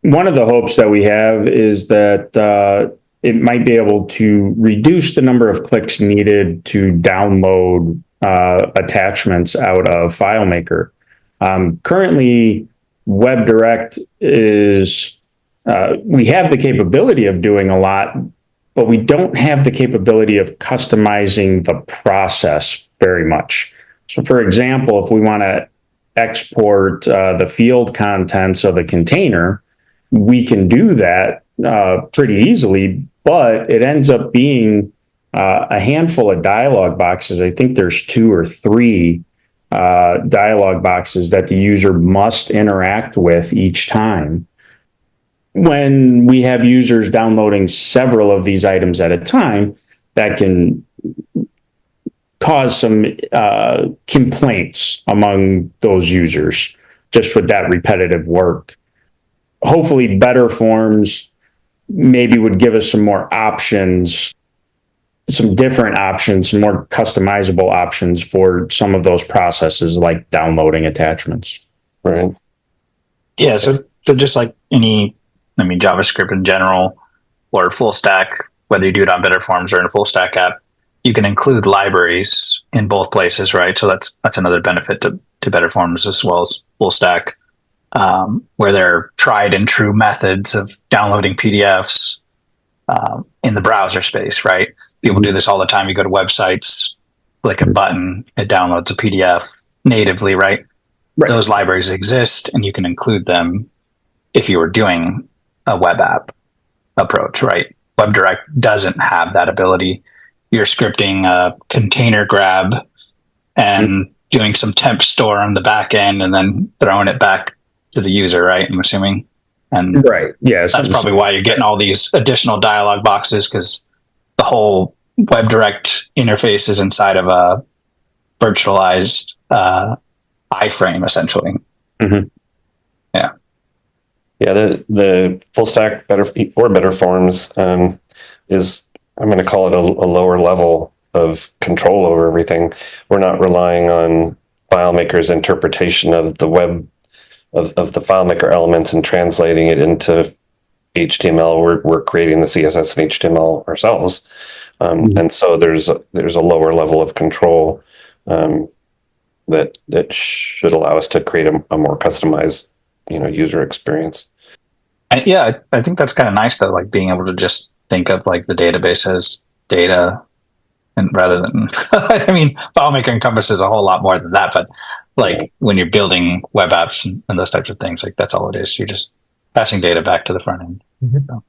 one of the hopes that we have is that it might be able to reduce the number of clicks needed to download attachments out of FileMaker. Currently, WebDirect is, we have the capability of doing a lot, but we don't have the capability of customizing the process very much. So for example, if we want to export the field contents of a container, we can do that pretty easily, but it ends up being a handful of dialog boxes. I think there's 2 or 3 dialog boxes that the user must interact with each time. When we have users downloading several of these items at a time, that can cause some complaints among those users just with that repetitive work. Hopefully BetterForms maybe would give us some more options, some different options, some more customizable options for some of those processes like downloading attachments. Right. Yeah, so just like JavaScript in general or full stack, whether you do it on BetterForms or in a full stack app, you can include libraries in both places, right? So that's another benefit to BetterForms as well as full stack, where there are tried and true methods of downloading PDFs in the browser space, right? People do this all the time. You go to websites, click a button, it downloads a PDF natively, right? Those libraries exist, and you can include them if you were doing a web app approach, right? WebDirect doesn't have that ability. You're scripting a container grab and doing some temp store on the back end and then throwing it back to the user, right? I'm assuming. And right. Yeah. That's probably why you're getting all these additional dialog boxes, because the whole WebDirect interface is inside of a virtualized iframe, essentially. Mm-hmm. Yeah. Yeah, the full stack BetterForms is, I'm going to call it a lower level of control over everything. We're not relying on FileMaker's interpretation of the web of the FileMaker elements and translating it into HTML. We're creating the CSS and HTML ourselves, and so there's a lower level of control that should allow us to create a more customized, user experience. Yeah, I think that's kind of nice though, like being able to just think of like the database as data, and rather than FileMaker encompasses a whole lot more than that, but like when you're building web apps and those types of things, like that's all it is. You're just passing data back to the front end. Mm-hmm. So.